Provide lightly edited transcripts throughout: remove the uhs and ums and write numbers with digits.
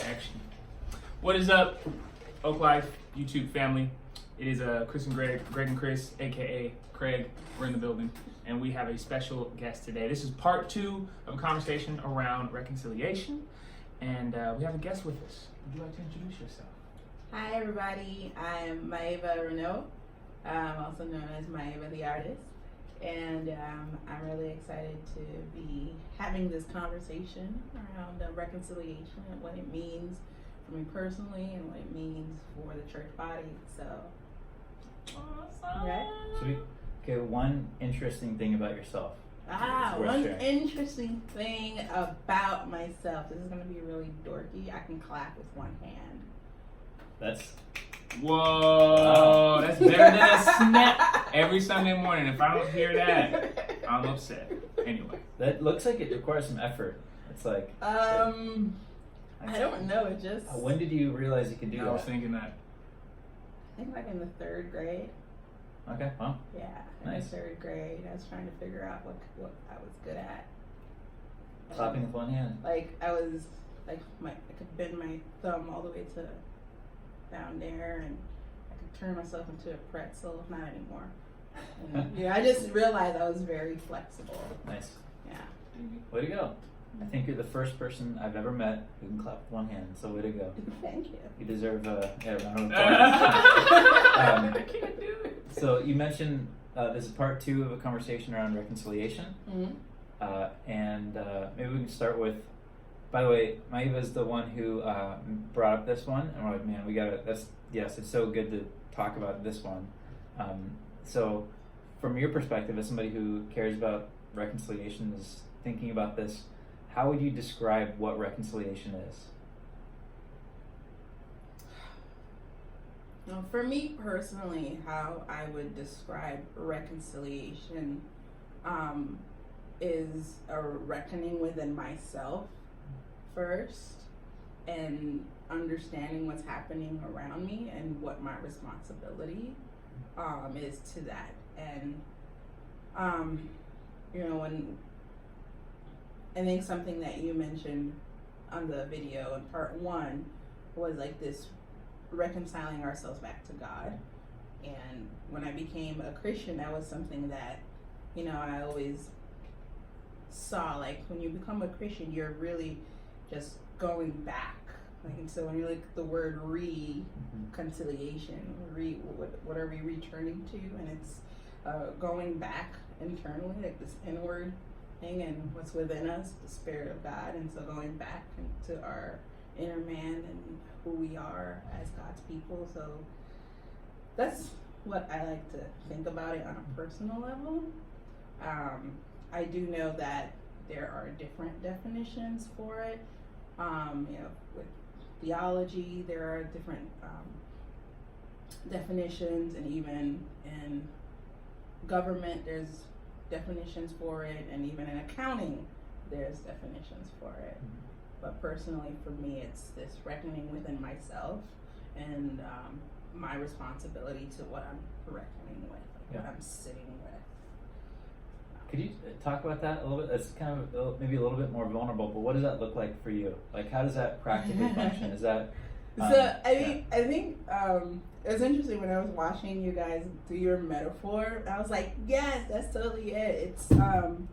Action. What is up, Oak Life YouTube family? It is Chris and Greg and Chris, aka Craig. We're in the building, and we have a special guest today. This is part 2 of a conversation around reconciliation, and we have a guest with us. Would you like to introduce yourself? Hi everybody, I'm Maeva, also known as Maeva The Artist, and I'm really excited to be having this conversation around reconciliation and what it means for me personally and what it means for the church body. So, Awesome. right? Sweet. Okay, one interesting thing about yourself. One interesting thing about myself. This is going to be really dorky. I can clap with one hand. That's Whoa, that's better than a snap every Sunday morning. If I don't hear that, I'm upset. Anyway. that looks like it requires some effort. It's like I don't know. It just. when did you realize you could do I that? was thinking that. I think like in the 3rd grade. Okay, well, Yeah, in Nice. the 3rd grade, I was trying to figure out what I was good at. clapping with one hand. Like I was like I could bend my thumb all the way to down there, and I could turn myself into a pretzel. Not anymore. And, yeah, I just realized I was very flexible. Nice. Yeah. Way to go. I think you're the first person I've ever met who can clap with one hand, so way to go. Thank you. You deserve a round of applause. I can't do it. So you mentioned this is part 2 of a conversation around reconciliation. Mm-hmm. And maybe we can start with, by the way, Maeva is the one who brought up this one, and we're like, man, we gotta, it's so good to talk about this one. So from your perspective, as somebody who cares about reconciliation, is thinking about this, how would you describe what reconciliation is? Now, for me personally, how I would describe reconciliation is a reckoning within myself first, and understanding what's happening around me and what my responsibility is to that. And when I think something that you mentioned on the video in part 1 was like this reconciling ourselves back to God. And when I became a Christian, that was something that, I always saw, like, when you become a Christian, you're really just going back. Like, and so when you look at the word reconciliation, what are we returning to? And it's going back internally, like this inward thing, and what's within us, the Spirit of God. And so going back into our inner man and who we are as God's people. So that's what I like to think about it on a personal level. I do know that there are different definitions for it. With theology, there are different definitions, and even in government, there's definitions for it, and even in accounting, there's definitions for it. But personally, for me, it's this reckoning within myself and my responsibility to what I'm reckoning with, what I'm sitting with. Could you talk about that a little bit? That's kind of maybe a little bit more vulnerable, but what does that look like for you? Like, how does that practically function? Is that I think it was interesting when I was watching you guys do your metaphor. I was like, yes, that's totally it. It's kind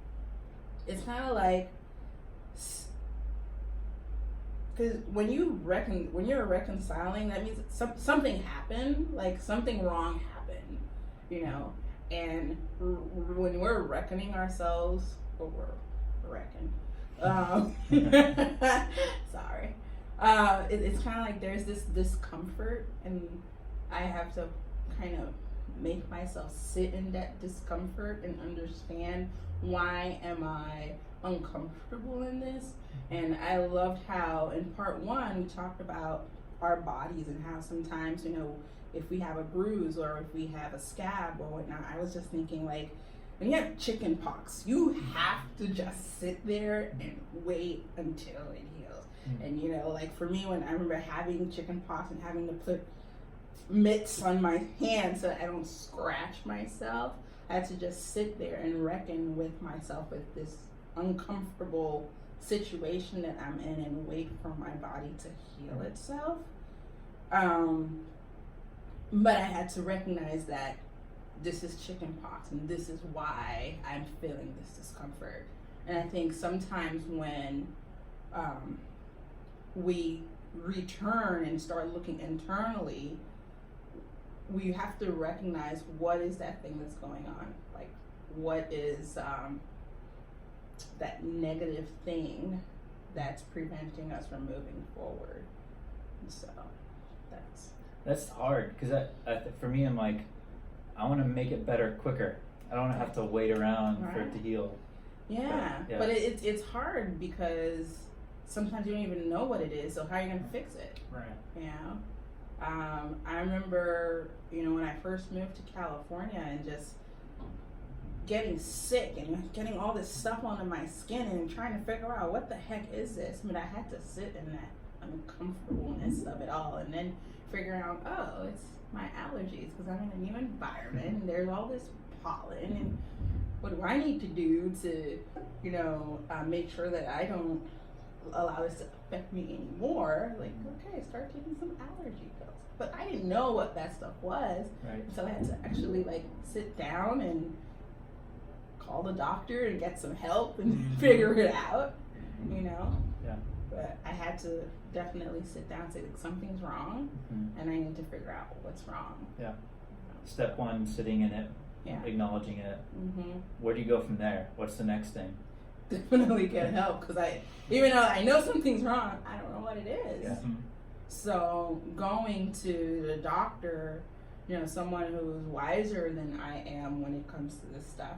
of like, because when you're reconciling, that means something happened, like something wrong happened, and when we're reckoning ourselves, or we're reckoned, sorry, it's kind of like there's this discomfort, and I have to kind of make myself sit in that discomfort and understand, why am I uncomfortable in this? And I loved how in part 1 we talked about our bodies and how sometimes, if we have a bruise or if we have a scab or whatnot, I was just thinking, like, when you have chicken pox, you have to just sit there and wait until it heals. And like for me, when I remember having chicken pox and having to put mitts on my hands so I don't scratch myself, I had to just sit there and reckon with myself with this uncomfortable situation that I'm in and wait for my body to heal itself. But I had to recognize that this is chicken pox and this is why I'm feeling this discomfort. And I think sometimes when we return and start looking internally, we have to recognize what is that thing that's going on. Like, what is that negative thing that's preventing us from moving forward. And so that's hard, because for me, I'm like, I want to make it better quicker. I don't want to have to wait around for it to heal. But it's hard because sometimes you don't even know what it is, so how are you going to fix it? Right. You know? I remember, when I first moved to California and just getting sick and getting all this stuff onto my skin and trying to figure out what the heck is this. I mean, I had to sit in that uncomfortableness of it all and then figure out, oh, it's my allergies because I'm in a new environment and there's all this pollen, and what do I need to do to, make sure that I don't allow this to affect me anymore? Like, okay, start taking some allergy pills. But I didn't know what that stuff was. Right. So I had to actually sit down and call the doctor and get some help and figure it out, Yeah. But I had to definitely sit down and say, something's wrong, and I need to figure out what's wrong. Yeah. Step one, sitting in it, acknowledging it. Where do you go from there? What's the next thing? Definitely get help, because even though I know something's wrong, I don't know what it is. Yeah. So going to the doctor, someone who's wiser than I am when it comes to this stuff,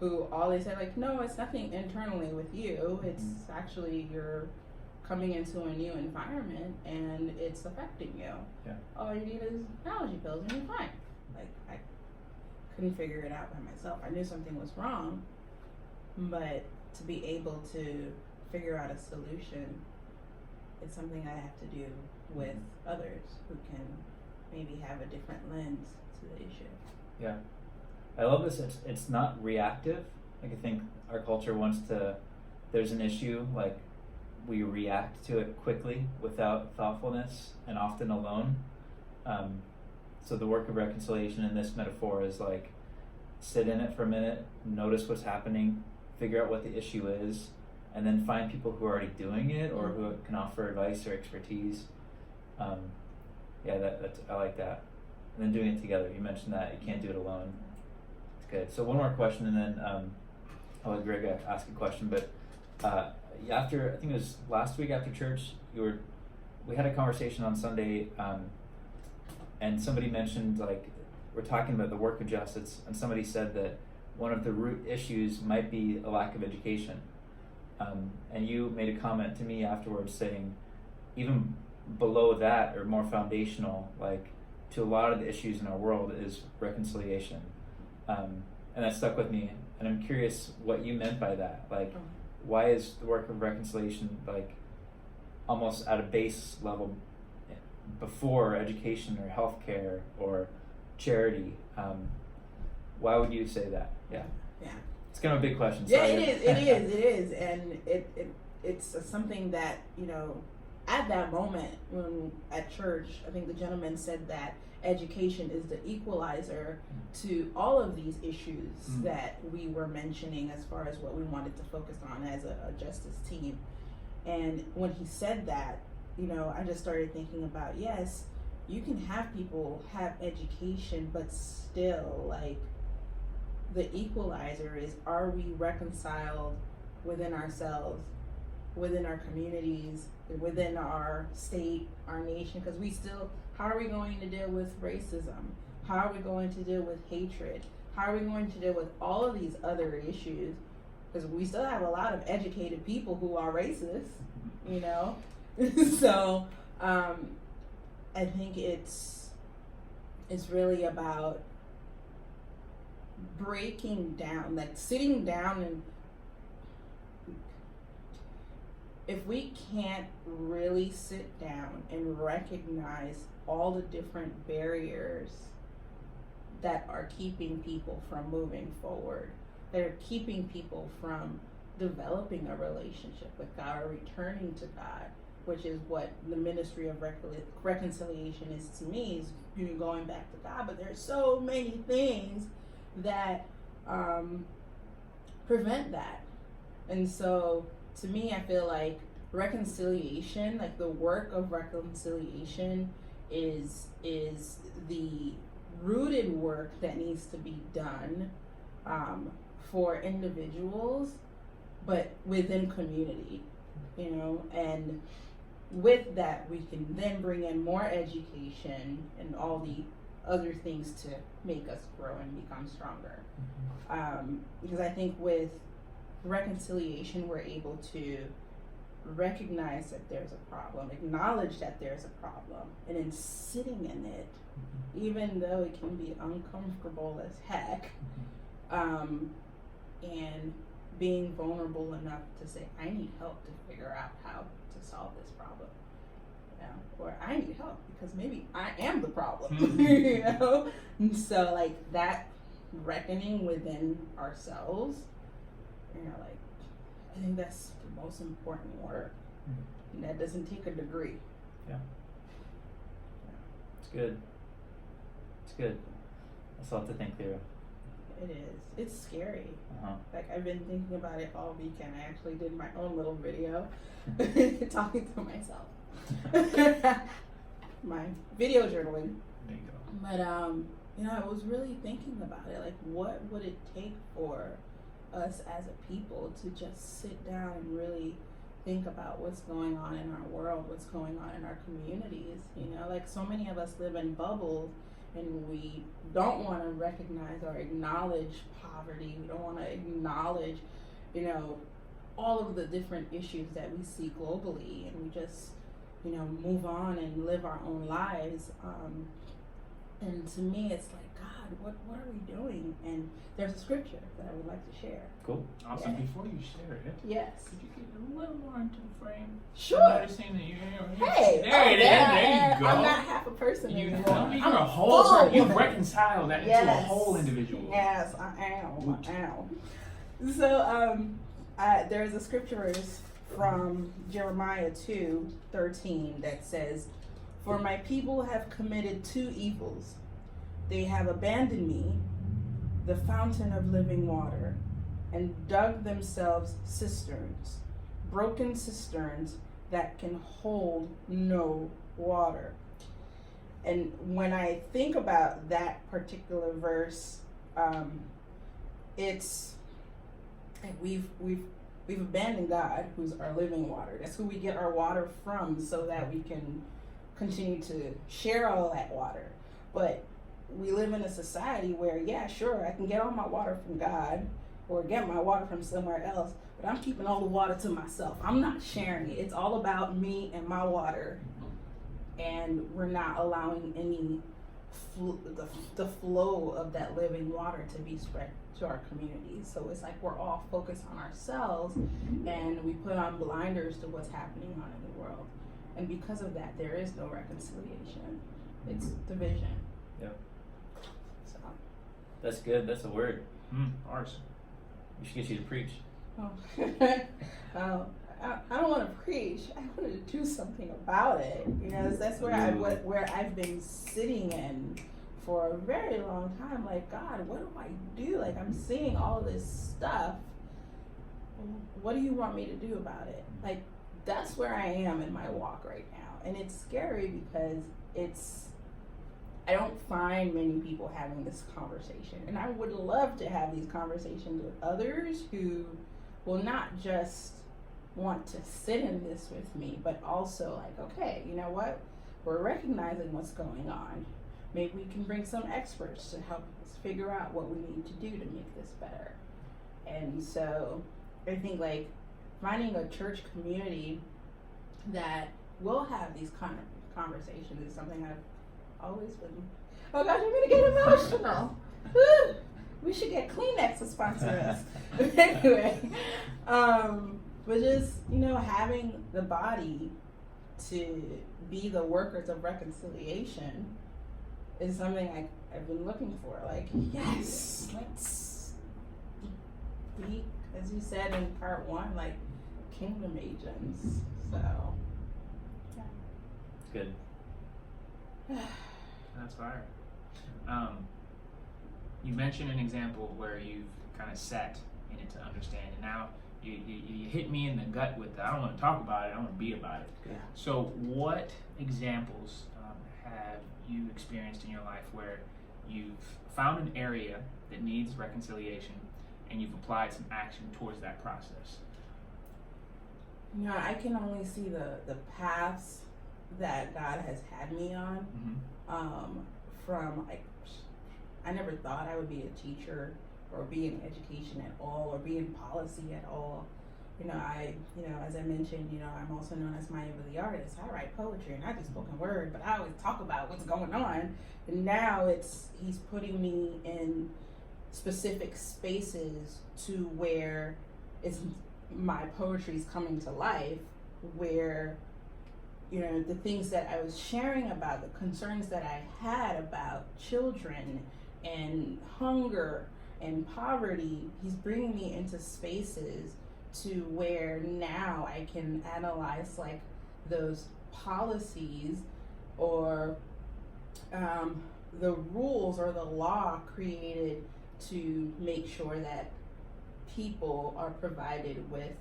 who always say no, it's nothing internally with you. It's actually you're coming into a new environment and it's affecting you. Yeah. All you need is allergy pills and you're fine. I couldn't figure it out by myself. I knew something was wrong, but to be able to figure out a solution, it's something I have to do with others who can maybe have a different lens to the issue. Yeah. I love this. It's not reactive. I think our culture wants to, there's an issue, we react to it quickly without thoughtfulness and often alone. So the work of reconciliation in this metaphor is sit in it for a minute, notice what's happening, figure out what the issue is, and then find people who are already doing it or who can offer advice or expertise. That's I like that. And then doing it together. You mentioned that you can't do it alone. It's good. So one more question, and then I'll let Greg ask a question. But after, I think it was last week after church, we had a conversation on Sunday, and somebody mentioned we're talking about the work of justice, and somebody said that one of the root issues might be a lack of education. And you made a comment to me afterwards saying, even below that or more foundational, to a lot of the issues in our world is reconciliation. And that stuck with me, and I'm curious what you meant by that. Why is the work of reconciliation almost at a base level before education or healthcare or charity? Why would you say that? Yeah. It's kind of a big question. Yeah, Sorry. it is, and it's something that at that moment when at church, I think the gentleman said that education is the equalizer to all of these issues that we were mentioning as far as what we wanted to focus on as a justice team. And when he said that, I just started thinking about, yes, you can have people have education, but still the equalizer is, are we reconciled within ourselves, within our communities, within our state, our nation? Because how are we going to deal with racism? How are we going to deal with hatred? How are we going to deal with all of these other issues? Because we still have a lot of educated people who are racist, So I think it's really about breaking down, sitting down, and if we can't really sit down and recognize all the different barriers that are keeping people from moving forward, that are keeping people from developing a relationship with God or returning to God, which is what the ministry of reconciliation is to me, is you going back to God. But there's so many things that prevent that. And so to me, I feel like reconciliation, like the work of reconciliation, is the rooted work that needs to be done for individuals, but within community, you know. And with that, we can then bring in more education and all the other things to make us grow and become stronger. Because I think with reconciliation, we're able to recognize that there's a problem, acknowledge that there's a problem, and then sitting in it, even though it can be uncomfortable as heck, and being vulnerable enough to say, I need help to figure out how to solve this problem, you know, or I need help because maybe I am the problem, you know. And so like that reckoning within ourselves, you know, like I think that's the most important work, and that doesn't take a degree. Yeah. It's good. It's good. That's a lot to think through. It is. It's scary. Uh-huh. Like I've been thinking about it all weekend. I actually did my own little video talking to myself. My video journaling. There you go. But you know, I was really thinking about it. Like, what would it take for us as a people to just sit down and really think about what's going on in our world, what's going on in our communities? You know, like so many of us live in bubbles, and we don't want to recognize or acknowledge poverty. We don't want to acknowledge, you know, all of the different issues that we see globally, and we just, you know, move on and live our own lives. And to me, it's like, God, what are we doing? And there's a scripture that I would like to share. Cool. Awesome. Yeah. Before you share it, Yes. could you get a little more into the frame? Sure. I'm noticing that you're Hey, there it is. There you go. I'm not half a person You anymore. tell me I'm you're a whole full. person. You've reconciled that into a Yes. whole individual. Yes, I am. So there's a scripture verse from Jeremiah 2:13 that says, "For my people have committed two evils. They have abandoned me, the fountain of living water, and dug themselves cisterns, broken cisterns that can hold no water." And when I think about that particular verse, it's like we've abandoned God, who's our living water. That's who we get our water from, so that we can continue to share all that water. But we live in a society where, yeah, sure, I can get all my water from God or get my water from somewhere else, but I'm keeping all the water to myself. I'm not sharing it. It's all about me and my water, and we're not allowing any the flow of that living water to be spread to our communities. So it's like we're all focused on ourselves, and we put on blinders to what's happening on in the world. And because of that, there is no reconciliation. It's division. Yep. So. That's good. That's a word. Ours. We should get you to preach. Oh. I don't want to preach. I want to do something about it. You know, that's where I've been sitting in for a very long time. Like, God, what do I do? Like, I'm seeing all this stuff. What do you want me to do about it? Like, that's where I am in my walk right now, and it's scary because I don't find many people having this conversation, and I would love to have these conversations with others who will not just want to sit in this with me, but also like, okay, you know what? We're recognizing what's going on. Maybe we can bring some experts to help us figure out what we need to do to make this better. And so I think like finding a church community that will have these kind of conversations is something I've always been. Oh gosh, I'm gonna get emotional. We should get Kleenex to sponsor us. Anyway, but just, you know, having the body to be the workers of reconciliation is something I've been looking for. Like, yes, let's be as you said in part one, like kingdom agents. So Good. That's fire. You mentioned an example where you've kind of sat in it to understand, and now you hit me in the gut with I don't want to talk about it, I want to be about it. Yeah. So what examples have you experienced in your life where you've found an area that needs reconciliation and you've applied some action towards that process? You know, I can only see the paths that God has had me on. From like, I never thought I would be a teacher or be in education at all or be in policy at all. You know, as I mentioned, I'm also known as Maeva The Artist. I write poetry and not just spoken word, but I always talk about what's going on. And now he's putting me in specific spaces to where my poetry is coming to life, where the things that I was sharing about, the concerns that I had about children and hunger and poverty, he's bringing me into spaces to where now I can analyze like those policies or the rules or the law created to make sure that people are provided with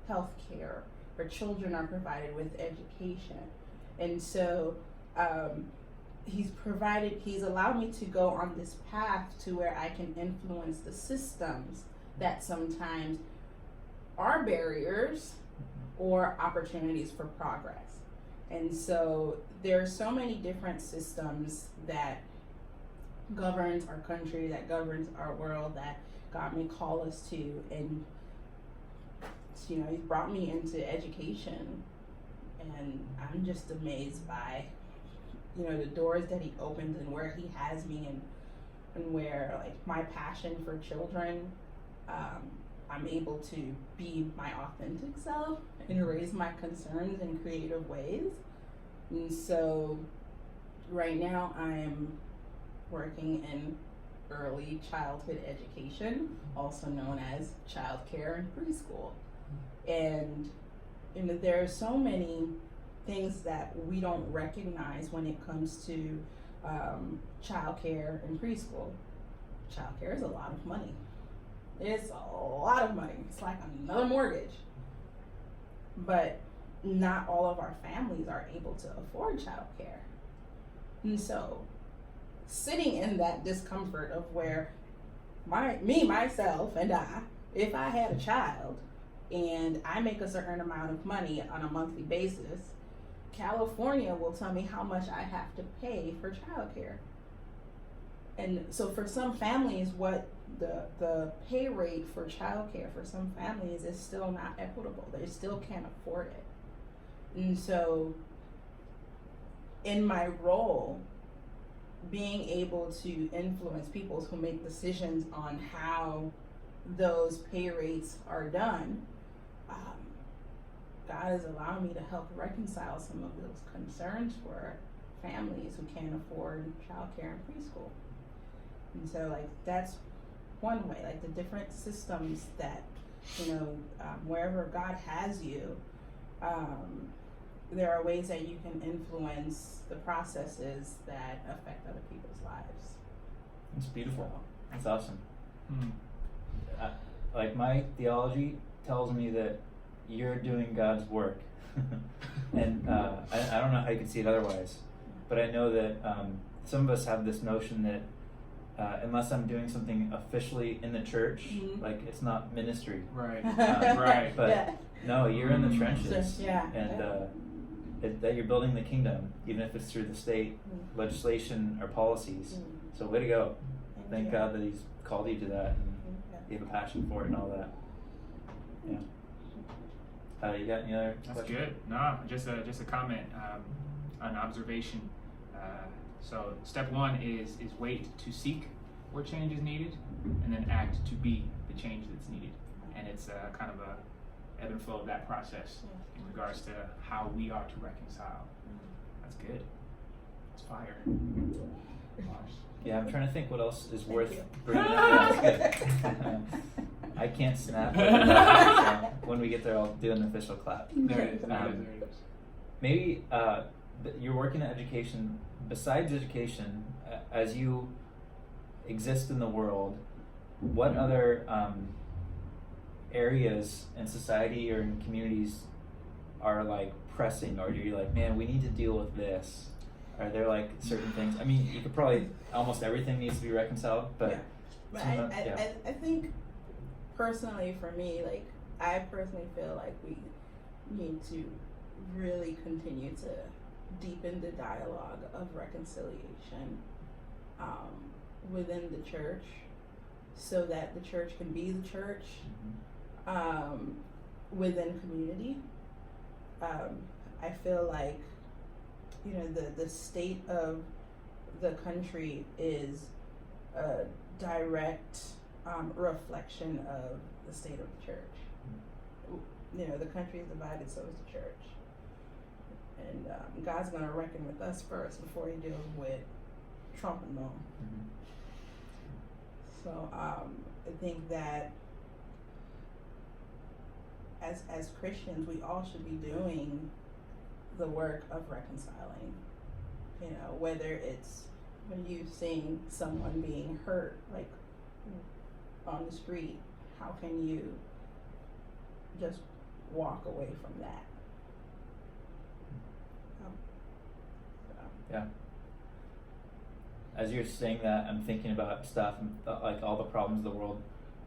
health care or children are provided with education. And so he's allowed me to go on this path to where I can influence the systems that sometimes are barriers or opportunities for progress. And so there are so many different systems that governs our country, that governs our world, that God may call us to. And he's brought me into education, and I'm just amazed by the doors that he opens and where he has me, and where like my passion for children, I'm able to be my authentic self and raise my concerns in creative ways. And so right now I'm working in early childhood education, also known as child care and preschool. And there are so many things that we don't recognize when it comes to child care and preschool. Child care is a lot of money. It's a lot of money. It's like another mortgage. But not all of our families are able to afford child care. And so sitting in that discomfort of where myself, and I, if I had a child and I make a certain amount of money on a monthly basis, California will tell me how much I have to pay for childcare. And so for some families, what the pay rate for childcare for some families is still not equitable. They still can't afford it. And so in my role, being able to influence people who make decisions on how those pay rates are done, God has allowed me to help reconcile some of those concerns for families who can't afford childcare and preschool. And so like that's one way, like the different systems that, wherever God has you, there are ways that you can influence the processes that affect other people's lives. It's beautiful. That's awesome. Like my theology tells me that you're doing God's work. And I don't know how you can see it otherwise, but I know that some of us have this notion that unless I'm doing something officially in the church, like it's not ministry. Right. Right. But Yeah. no, you're in the trenches. Yeah. And that you're building the kingdom, even if it's through the state legislation or policies. So way to go. Thank God that he's called you to that and you have a passion for it and all that. Yeah. You got any other That's questions? good. No, just a comment, an observation. So step one is wait to seek where change is needed, and then act to be the change that's needed. And it's kind of a ebb and flow of that process in regards to how we are to reconcile. That's good. It's fire. Yeah, I'm trying to think what else is worth you. bringing up. That's good. I can't snap. So when we get there, I'll do an official clap. There it is. There it is. Maybe you're working in education. Besides education, as you exist in the world, what other areas in society or in communities are like pressing, or do you like, man, we need to deal with this? Are there like certain things? I mean, you could probably, almost everything needs to be reconciled, but yeah. But I think personally for me, like I personally feel like we need to really continue to deepen the dialogue of reconciliation within the church, so that the church can be the church within community. I feel like, you know, the state of the country is a direct reflection of the state of the church. You know, the country is divided, so is the church. And God's going to reckon with us first before he deals with Trump and them. So I think that as Christians, we all should be doing the work of reconciling. You know, whether it's when you seeing someone being hurt, like on the street, how can you just walk away from that? Yeah. As you're saying that, I'm thinking about stuff, like all the problems of the world.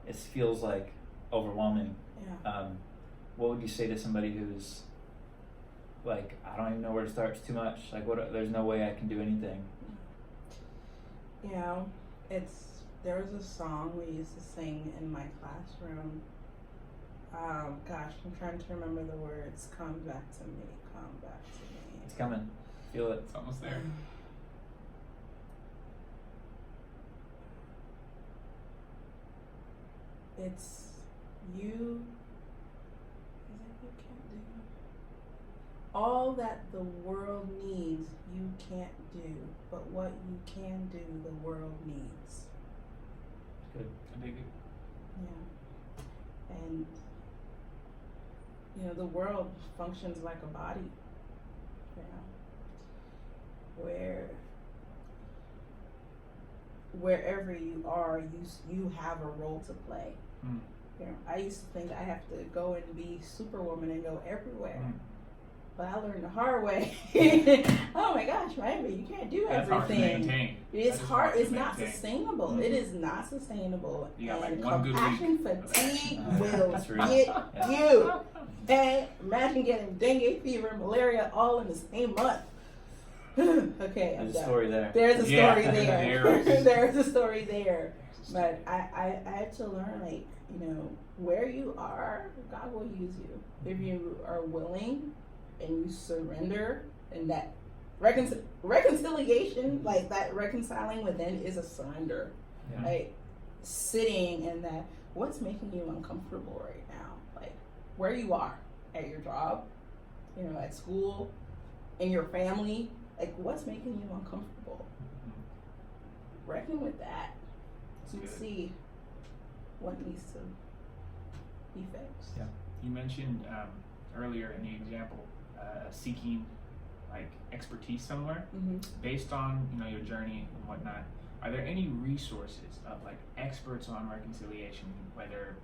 It feels like overwhelming. Yeah. What would you say to somebody who's like, I don't even know where to start, it's too much, like there's no way I can do anything? You know, there was a song we used to sing in my classroom. Gosh, I'm trying to remember the words. Come back to me, come back to me. It's coming. Feel it. It's almost there. It's you. You can't do. All that the world needs, you can't do. But what you can do, the world needs. Good. I dig it. Yeah. And, you know, the world functions like a body. You know, wherever you are, you have a role to play. You know, I used to think I have to go and be Superwoman and go everywhere. But I learned the hard way. Oh my gosh, Maeva, you can't do That's everything. Hard to maintain. It's hard. It's to not maintain. sustainable. Mm-hmm. It is not sustainable. You got, like, and one good compassion week. fatigue will That's real. get Yeah. you. Okay, imagine getting dengue fever, malaria, all in the same month. Okay, I'm There's a done. story there. There's a story Yeah. there. There is. There's a story there. But I had to learn, like, you know, where you are, God will use you. If you are willing and you surrender, and that reconciliation, like that reconciling within is a surrender. Yeah. Like sitting in that, what's making you uncomfortable right now? Like where you are, at your job, you know, at school, in your family, like what's making you uncomfortable? Reckon with that and good. see what needs to be fixed. Yeah. You mentioned earlier in the example seeking like expertise somewhere. Based on, you know, your journey and whatnot, are there any resources of like experts on reconciliation, whether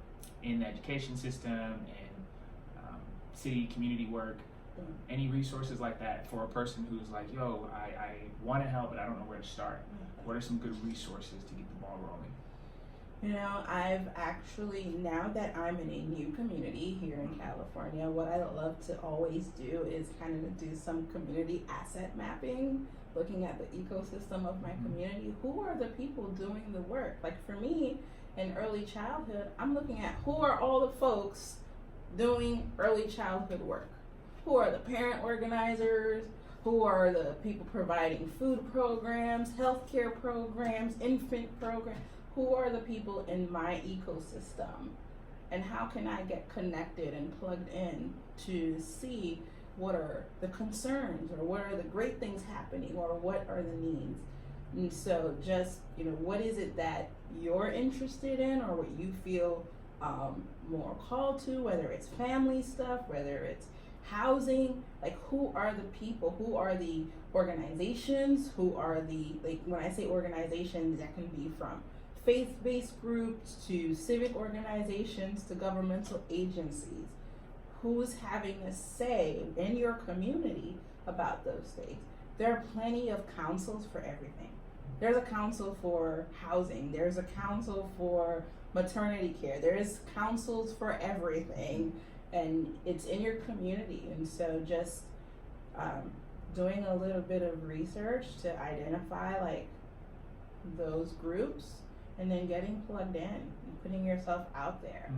in the education system and city community work, any resources like that for a person who's like, yo, I want to help but I don't know where to start? What are some good resources to get the ball rolling? You know, I've actually, now that I'm in a new community here in California, what I love to always do is kind of do some community asset mapping, looking at the ecosystem of my community. Who are the people doing the work? Like for me, in early childhood, I'm looking at who are all the folks doing early childhood work. Who are the parent organizers? Who are the people providing food programs, healthcare programs, infant programs? Who are the people in my ecosystem? And how can I get connected and plugged in to see what are the concerns or what are the great things happening or what are the needs? And so just, you know, what is it that you're interested in or what you feel more called to, whether it's family stuff, whether it's housing. Like, who are the people, who are the organizations, who are the, like, when I say organizations, that can be from faith-based groups to civic organizations to governmental agencies. Who's having a say in your community about those things? There are plenty of councils for everything. There's a council for housing, there's a council for maternity care, there's councils for everything, and it's in your community. And so just doing a little bit of research to identify like those groups, and then getting plugged in and putting yourself out there.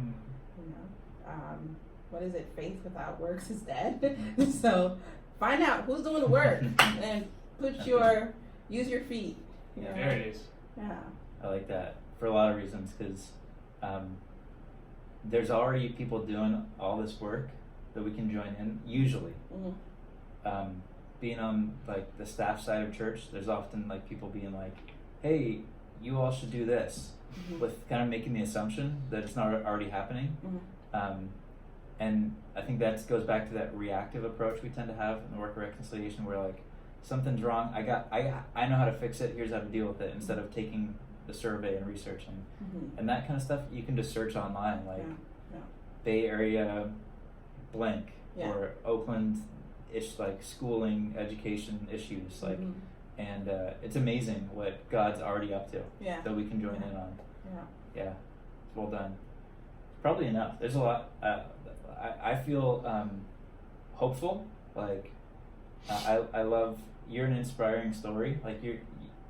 You know, what is it? Faith without works is dead. So find out who's doing the work and use your feet. You know? There it is. Yeah. I like that for a lot of reasons, because there's already people doing all this work that we can join in. Usually, being on like the staff side of church, there's often like people being like, "Hey, you all should do this," with kind of making the assumption that it's not already happening. And I think that goes back to that reactive approach we tend to have in the work of reconciliation, where like something's wrong, I know how to fix it, here's how to deal with it, instead of taking the survey and researching. And that kind of stuff you can just search online, like Bay Area blank, or Oakland ish, like schooling, education issues, like and it's amazing what God's already up to that we can join in on. It's well done. Probably enough. There's a lot. I feel hopeful. Like I love, you're an inspiring story. Like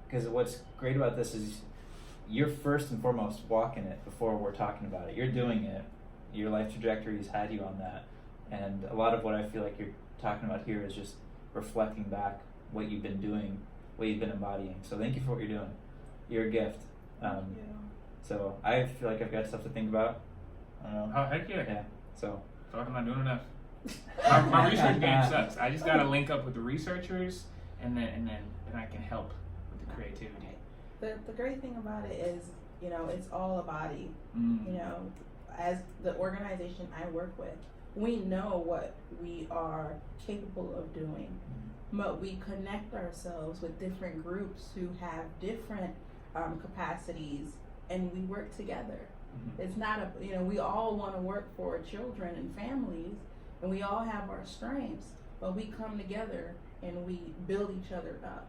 because what's great about this is you're first and foremost walking it before we're talking about it. You're doing it. Your life trajectory has had you on that, and a lot of what I feel like you're talking about here is just reflecting back what you've been doing, what you've been embodying. So thank you for what you're doing. You're a gift. So I feel like I've got stuff to think about. I don't know. Oh, heck yeah. Yeah. So. Talking about doing enough. My research game sucks. I just gotta link up with the researchers, and then I can help with the creativity. The great thing about it is, you know, it's all a body. You know, as the organization I work with, we know what we are capable of doing, but we connect ourselves with different groups who have different capacities, and we work together. It's not we all want to work for children and families, and we all have our strengths, but we come together and we build each other up.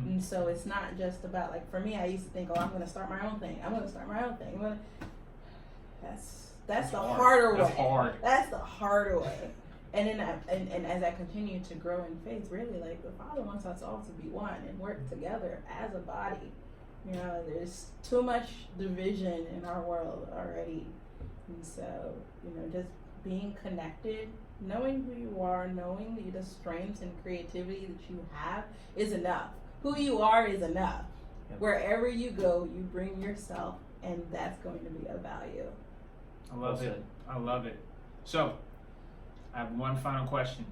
And so it's not just about, like, for me, I used to think, I'm going to start my own thing. That's the harder way. That's hard. That's the harder way. And then and as I continue to grow in faith, really, like, the Father wants us all to be one and work together as a body. You know, there's too much division in our world already. And so, just being connected, knowing who you are, knowing the strengths and creativity that you have is enough. Who you are is enough. Wherever you go, you bring yourself, and that's going to be of value. I love it. I love it. So, I have one final question.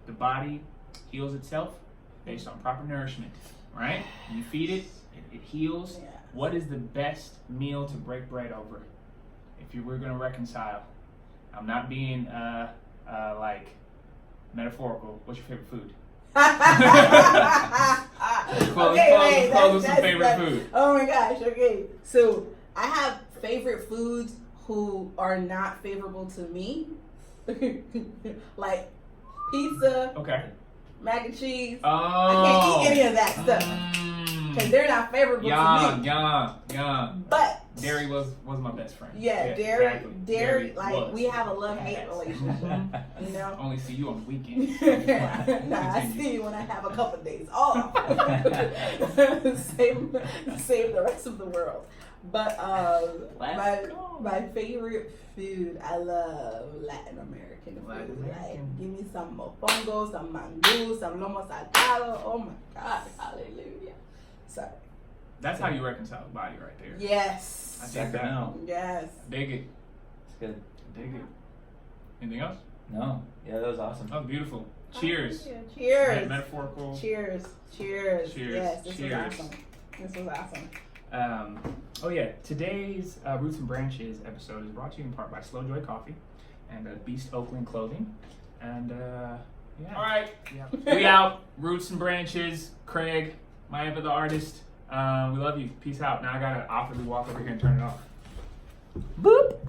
The body heals itself based on proper nourishment, right? You feed it, it heals. Yeah. What is the best meal to break bread over? If you were going to reconcile, I'm not being like metaphorical. What's your favorite food? Close with some favorite food. Oh my gosh, okay. So I have favorite foods who are not favorable to me. Like pizza, mac and cheese. Oh. I can't eat any of that stuff. Because they're not favorable to me. Yum. But dairy was my best friend. Yeah, dairy, like, we have a love-hate relationship. You know? Only see you on the weekends. I see you when I have a couple of days off. save the rest of the world. But my favorite food, I love Latin American food. Like, give me some mofongo, some mango, some lomo saltado. Oh my God, hallelujah. Sorry. That's how you reconcile the body right there. Yes. I think that. Yes. Dig it. It's good. Dig it. Anything else? No. Yeah, that was awesome. Oh, beautiful. Cheers. Cheers. Metaphorical. Cheers. Yes, this Cheers. was awesome. Oh yeah, today's Roots and Branches episode is brought to you in part by Slojoy Coffee and Beast Oakland Clothing. And yeah. All right, yeah. We out. Roots and Branches. Craig, Maeva The Artist. We love you. Peace out. Now I gotta awkwardly walk over here and turn it off. Boop.